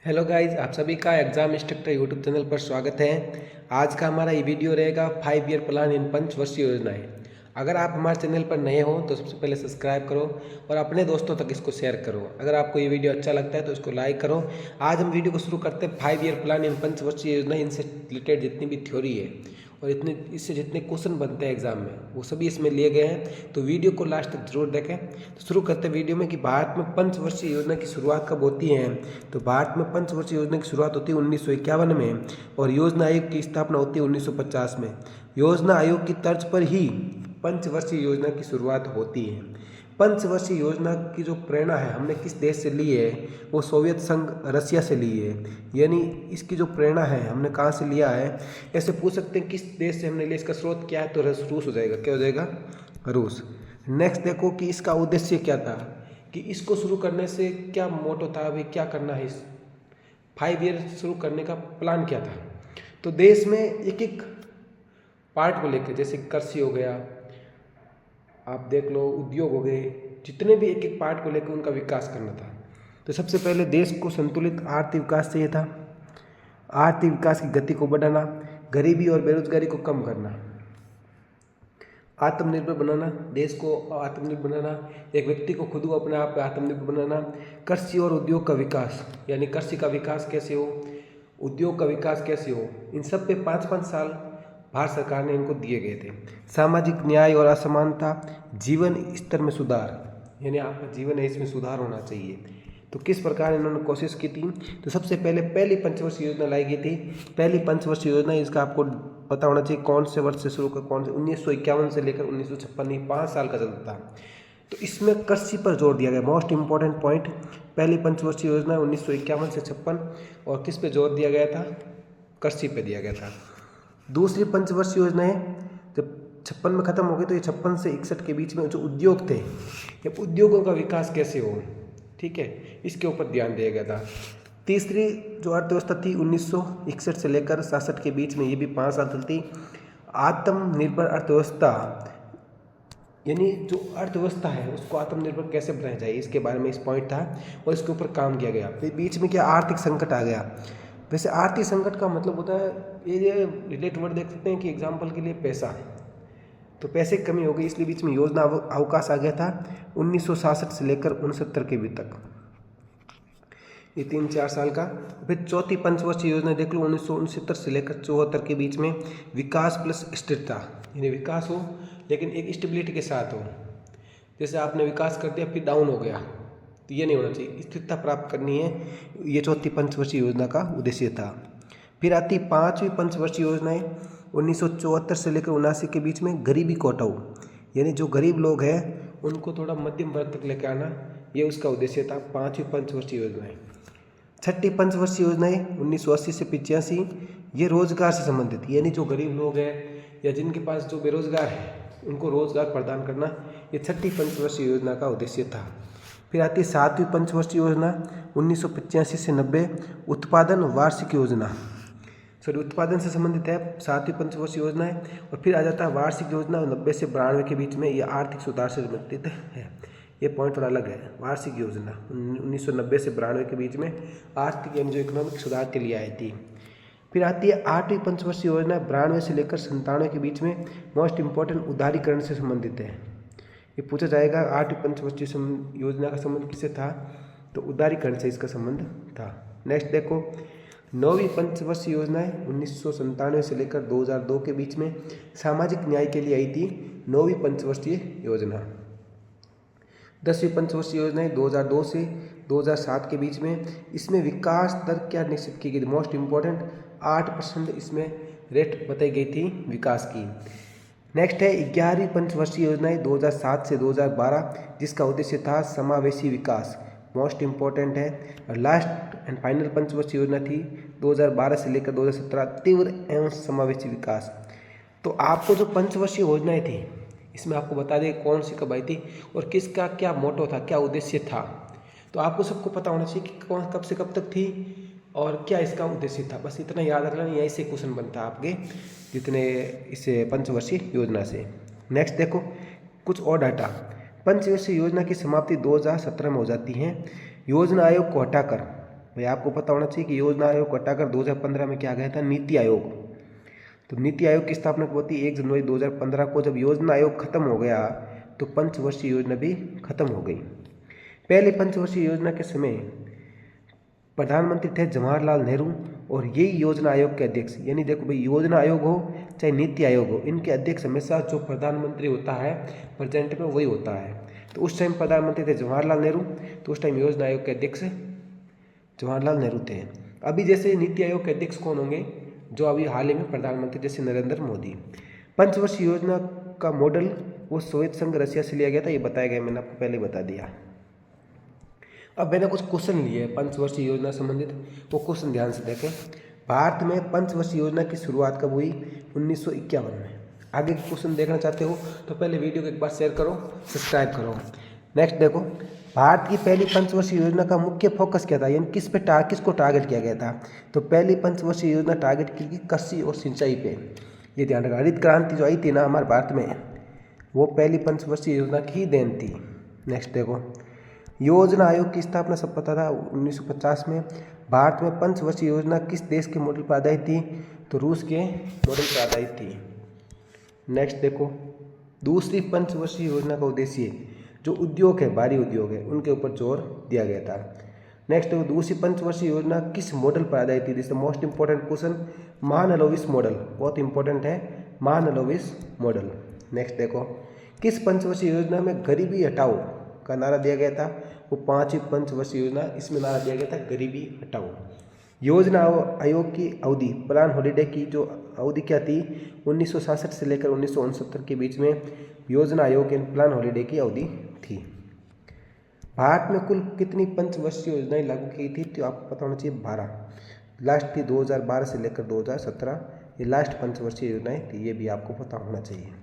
Hello guys, आप सभी का एग्जाम इंस्ट्रक्टर यूट्यूब चैनल पर स्वागत है। आज का हमारा ये वीडियो रहेगा 5 ईयर प्लान इन पंचवर्षीय योजनाएं। अगर आप हमारे चैनल पर नए हो तो सबसे पहले सब्सक्राइब करो और अपने दोस्तों तक इसको शेयर करो। अगर आपको ये वीडियो अच्छा लगता है तो इसको लाइक करो। आज हम वीडियो को शुरू करते हैं 5 ईयर प्लान इन पंचवर्षीय योजना। इनसे रिलेटेड जितनी भी थ्योरी है और इससे जितने क्वेश्चन बनते हैं एग्जाम में वो सभी इसमें लिए गए हैं, तो वीडियो को लास्ट तक जरूर देखें। तो शुरू करते हैं वीडियो में कि भारत में पंचवर्षीय योजना की शुरुआत कब होती है। तो भारत में पंचवर्षीय योजना की शुरुआत होती है 1951 में और योजना आयोग की स्थापना होती है 1950 में। योजना आयोग की तर्ज पर ही पंचवर्षीय योजना की शुरुआत होती है। पंचवर्षीय योजना की जो प्रेरणा है हमने किस देश से ली है, वो सोवियत संघ रसिया से ली है। यानी इसकी जो प्रेरणा है हमने कहाँ से लिया है, ऐसे पूछ सकते हैं किस देश से हमने लिया, इसका स्रोत क्या है, तो रूस हो जाएगा। क्या हो जाएगा? रूस। नेक्स्ट देखो कि इसका उद्देश्य क्या था, कि इसको शुरू करने से क्या मोटो था, अभी क्या करना है, इस 5 ईयर शुरू करने का प्लान क्या था। तो देश में एक एक पार्ट को लेकर, जैसे कृषि हो गया, आप देख लो, उद्योग हो गए, जितने भी एक एक पार्ट को लेकर उनका विकास करना था। तो सबसे पहले देश को संतुलित आर्थिक विकास चाहिए था। आर्थिक विकास की गति को बढ़ाना, गरीबी और बेरोजगारी को कम करना, आत्मनिर्भर बनाना, देश को आत्मनिर्भर बनाना, एक व्यक्ति को खुद को अपने आप पे आत्मनिर्भर बनाना, कृषि और उद्योग का विकास, यानी कृषि का विकास कैसे हो, उद्योग का विकास कैसे हो, इन सब पे 5-5 साल भारत सरकार ने इनको दिए गए थे। सामाजिक न्याय और असमानता, जीवन स्तर में सुधार, यानी आपका जीवन है इसमें सुधार होना चाहिए। तो किस प्रकार इन्होंने कोशिश की थी, तो सबसे पहले पहली पंचवर्षीय योजना लाई गई थी। पहली पंचवर्षीय योजना, इसका आपको पता होना चाहिए कौन से वर्ष से शुरू कर, कौन से 1951 से लेकर 1956, ये 5 साल का चलता था। तो इसमें कृषि पर जोर दिया गया, मोस्ट इंपॉर्टेंट पॉइंट। पहली पंचवर्षीय योजना 1951 से 56, और किस पे जोर दिया गया था? कृषि पे दिया गया था। दूसरी पंचवर्षीय योजना है, जब 56 में खत्म हो गई, तो ये 56 से 61 के बीच में जो उद्योग थे, ये उद्योगों का विकास कैसे हो, ठीक है, इसके ऊपर ध्यान दिया गया था। तीसरी जो अर्थव्यवस्था थी 1961 से लेकर 67 के बीच में, ये भी 5 साल चलती। आत्मनिर्भर अर्थव्यवस्था, यानी जो अर्थव्यवस्था है उसको आत्मनिर्भर कैसे बनाया जाए, इसके बारे में इस पॉइंट था और इसके ऊपर काम किया गया। फिर बीच में क्या, आर्थिक संकट आ गया। वैसे आर्थिक संकट का मतलब होता है, ये रिलेट वर्ड देख सकते हैं कि एग्जाम्पल के लिए पैसा, तो पैसे की कमी हो गई, इसलिए बीच में योजना अवकाश आ गया था 1966 से लेकर 69 के भी तक, ये 3-4 साल का। फिर चौथी पंचवर्षीय योजना देख लो, 1969 से लेकर 74 के बीच में, विकास प्लस स्थिरता, यानी विकास हो लेकिन एक स्टेबिलिटी के साथ हो। जैसे आपने विकास कर दिया फिर डाउन हो गया, तो ये नहीं होना चाहिए, स्थिरता प्राप्त करनी है। ये चौथी पंचवर्षीय योजना का उद्देश्य था। फिर आती 5वीं पंचवर्षीय योजना है 1974 से लेकर 79 के बीच में, गरीबी को हटाओ, यानी जो गरीब लोग हैं उनको थोड़ा मध्यम वर्ग तक लेकर आना, ये उसका उद्देश्य था। 5वीं पंचवर्षीय योजना है। छठी पंचवर्षीय योजना है 1980 से 85, ये रोजगार से संबंधित, यानी जो गरीब लोग हैं या जिनके पास जो बेरोजगार है उनको रोजगार प्रदान करना, ये छठी पंचवर्षीय योजना का उद्देश्य था। फिर आती है 7वीं पंचवर्षीय योजना 1985 से 90, उत्पादन वार्षिक योजना, उत्पादन से संबंधित है 7वीं पंचवर्षीय योजना है। और फिर आ जाता है वार्षिक योजना 90 से 92 के बीच में, ये आर्थिक सुधार से संबंधित है। ये पॉइंट थोड़ा अलग है। वार्षिक योजना 1990 से 92 के बीच में आर्थिक यानी जो इकोनॉमिक सुधार के लिए आई थी। फिर आती है 8वीं पंचवर्षीय योजना 92 से लेकर 97 के बीच में, मोस्ट इंपॉर्टेंट उदारीकरण से संबंधित है। ये पूछा जाएगा 8वीं पंचवर्षीय योजना का संबंध किससे था, तो उदारीकरण से इसका संबंध था। नेक्स्ट देखो 9वीं पंचवर्षीय योजना है 1997 से लेकर 2002 के बीच में, सामाजिक न्याय के लिए आई थी 9वीं पंचवर्षीय योजना। 10वीं पंचवर्षीय योजना है 2002 से 2007 के बीच में, इसमें विकास दर क्या निश्चित की गई थी, मोस्ट इंपॉर्टेंट 8% इसमें रेट बताई गई थी विकास की। नेक्स्ट है 11वीं पंचवर्षीय योजना है 2007 से 2012, जिसका उद्देश्य था समावेशी विकास, मोस्ट इंपॉर्टेंट है। और लास्ट एंड फाइनल पंचवर्षीय योजना थी 2012 से लेकर 2017, तीव्र एवं समावेशी विकास। तो आपको जो पंचवर्षीय योजनाएं थी इसमें आपको बता दें कौन सी कब आई थी और किसका क्या मोटो था, क्या उद्देश्य था। तो आपको सबको पता होना चाहिए कि कौन कब से कब तक थी और क्या इसका उद्देश्य था, बस इतना याद रखना, यहीं से क्वेश्चन बनता है आपके जितने इस पंचवर्षीय योजना से। नेक्स्ट देखो कुछ और डाटा। पंचवर्षीय योजना की समाप्ति 2017 में हो जाती है। योजना आयोग को हटाकर भाई आपको पता होना चाहिए कि योजना आयोग को हटाकर 2015 में क्या गया था, नीति आयोग। तो नीति आयोग की स्थापना कब होती है, 1 जनवरी 2015 को। जब योजना आयोग खत्म हो गया तो पंचवर्षीय योजना भी खत्म हो गई। पहले पंचवर्षीय योजना के समय प्रधानमंत्री थे जवाहरलाल नेहरू और यही योजना आयोग के अध्यक्ष, यानी देखो भाई योजना आयोग हो चाहे नीति आयोग हो, इनके अध्यक्ष हमेशा जो प्रधानमंत्री होता है प्रेजेंट में वही होता है। तो उस टाइम प्रधानमंत्री थे जवाहरलाल नेहरू, तो उस टाइम योजना आयोग के अध्यक्ष जवाहरलाल नेहरू थे। अभी जैसे नीति आयोग के अध्यक्ष कौन होंगे, जो अभी हाल ही में प्रधानमंत्री जैसे नरेंद्र मोदी। पंचवर्षीय योजना का मॉडल वो सोवियत संघ रशिया से लिया गया था, ये बताया गया, मैंने आपको पहले बता दिया। अब मैंने कुछ क्वेश्चन लिए पंचवर्षीय योजना संबंधित, वो क्वेश्चन ध्यान से देखें। भारत में पंचवर्षीय योजना की शुरुआत कब हुई, 1951 में। आगे के क्वेश्चन देखना चाहते हो तो पहले वीडियो को एक बार शेयर करो, सब्सक्राइब करो। नेक्स्ट देखो, भारत की पहली पंचवर्षीय योजना का मुख्य फोकस क्या था, यानी किसको टारगेट किया गया था। तो पहली पंचवर्षीय योजना टारगेट की गई कृषि और सिंचाई पे। ये ध्यान रखा, हरित क्रांति जो आई थी ना हमारे भारत में, वो पहली पंचवर्षीय योजना की ही देन थी। नेक्स्ट देखो, योजना आयोग की स्थापना सब पता था 1950 में। भारत में पंचवर्षीय योजना किस देश के मॉडल पर आधारित थी, तो रूस के मॉडल पर आधारित थी। नेक्स्ट देखो, दूसरी पंचवर्षीय योजना का उद्देश्य जो उद्योग है, भारी उद्योग है, उनके ऊपर जोर दिया गया था। नेक्स्ट देखो, दूसरी पंचवर्षीय योजना किस मॉडल पर आधारित थी, this most important question, Mahalanobis model, बहुत इंपॉर्टेंट है महालनोबिस मॉडल। नेक्स्ट देखो, किस पंचवर्षीय योजना में गरीबी हटाओ का नारा दिया गया था, वो 5वीं पंचवर्षीय योजना, इसमें नारा दिया गया था गरीबी हटाओ। योजना आयोग की अवधि, प्लान हॉलीडे की जो अवधि क्या थी, 1966 से लेकर 1969 के बीच में योजना आयोग के प्लान हॉलीडे की अवधि थी। भारत में कुल कितनी पंचवर्षीय योजनाएं लागू की थी, तो आपको पता होना चाहिए 12। लास्ट थी 2012 से लेकर 2017, ये लास्ट पंचवर्षीय योजनाएं थी, ये भी आपको पता होना चाहिए।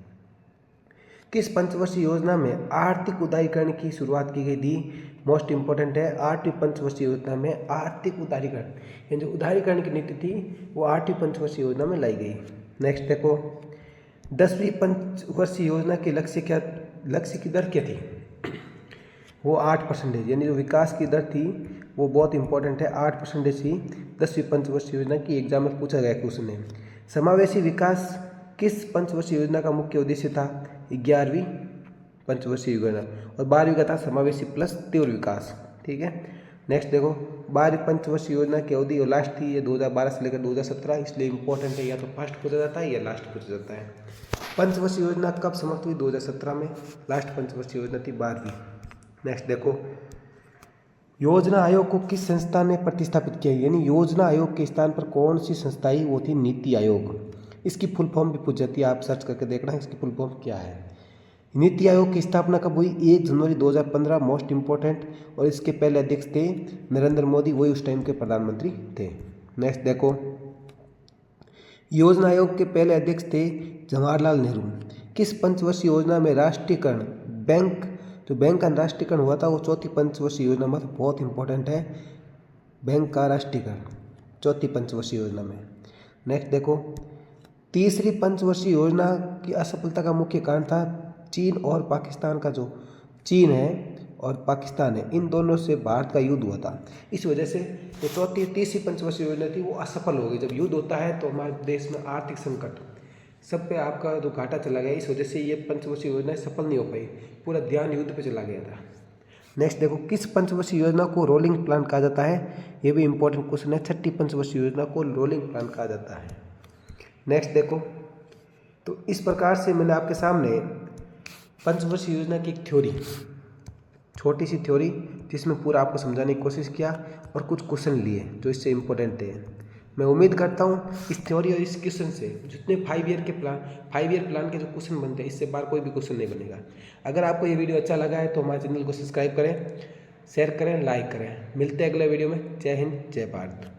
किस पंचवर्षीय योजना में आर्थिक उदारीकरण की शुरुआत की गई थी, मोस्ट इंपॉर्टेंट है, 8वीं पंचवर्षीय योजना में आर्थिक उदारीकरण, यानी जो उदारीकरण की नीति थी वो 8वीं पंचवर्षीय योजना में लाई गई। नेक्स्ट देखो, 10वीं पंचवर्षीय योजना के लक्ष्य की दर क्या थी, वो 8%, यानी जो विकास की दर थी वो बहुत इंपॉर्टेंट है, 8% थी 10वीं पंचवर्षीय योजना की। एग्जाम में पूछा गया क्वेश्चन है। समावेशी विकास किस पंचवर्षीय योजना का मुख्य उद्देश्य था, 11वीं पंचवर्षीय योजना, और 12वीं का था समावेशी प्लस तीव्र विकास। ठीक है, नेक्स्ट देखो, 12वीं पंचवर्षीय योजना की अवधि और लास्ट थी ये 2012 से लेकर 2017, इसलिए इंपॉर्टेंट है, या तो फर्स्ट पूछा जाता है या लास्ट पूछा जाता है। पंचवर्षीय योजना कब समाप्त हुई, 2017 में, लास्ट पंचवर्षीय योजना थी 12वीं। नेक्स्ट देखो, योजना आयोग को किस संस्था ने प्रतिस्थापित किया, यानी योजना आयोग के स्थान पर कौन सी संस्था आई, वो थी नीति आयोग। इसकी फुल फॉर्म भी पूछ जाती है, आप सर्च करके देखना इसकी फुल फॉर्म क्या है। नीति आयोग की स्थापना कब हुई, 1 जनवरी 2015, मोस्ट इंपॉर्टेंट, और इसके पहले अध्यक्ष थे नरेंद्र मोदी, वही उस टाइम के प्रधानमंत्री थे। नेक्स्ट देखो, योजना आयोग के पहले अध्यक्ष थे जवाहरलाल नेहरू। किस पंचवर्षीय योजना में राष्ट्रीयकरण, बैंक का राष्ट्रीयकरण हुआ था, वो 4थी पंचवर्षीय योजना में, बहुत इंपॉर्टेंट है, बैंक का राष्ट्रीयकरण 4थी पंचवर्षीय योजना में। नेक्स्ट देखो, तीसरी पंचवर्षीय योजना की असफलता का मुख्य कारण था चीन और पाकिस्तान का, जो चीन है और पाकिस्तान है, इन दोनों से भारत का युद्ध हुआ था। इस वजह से जो तीसरी पंचवर्षीय योजना थी वो असफल हो गई। जब युद्ध होता है तो हमारे देश में आर्थिक संकट, सब पे आपका जो घाटा चला गया, इस वजह से ये पंचवर्षीय योजना सफल नहीं हो पाई, पूरा ध्यान युद्ध पे चला गया था। नेक्स्ट देखो, किस पंचवर्षीय योजना को रोलिंग प्लान कहा जाता है, ये भी इंपॉर्टेंट क्वेश्चन है, 6ठी पंचवर्षीय योजना को रोलिंग प्लान कहा जाता है। नेक्स्ट देखो, तो इस प्रकार से मैंने आपके सामने पंचवर्षीय योजना की एक थ्योरी, छोटी सी थ्योरी, जिसमें पूरा आपको समझाने की कोशिश किया और कुछ क्वेश्चन लिए जो इससे इम्पोर्टेंट थे। मैं उम्मीद करता हूँ इस थ्योरी और इस क्वेश्चन से जितने 5 ईयर प्लान के जो क्वेश्चन बनते हैं, इससे बाहर कोई भी क्वेश्चन नहीं बनेगा। अगर आपको ये वीडियो अच्छा लगा है तो हमारे चैनल को सब्सक्राइब करें, शेयर करें, लाइक करें। मिलते हैं अगले वीडियो में। जय हिंद, जय भारत।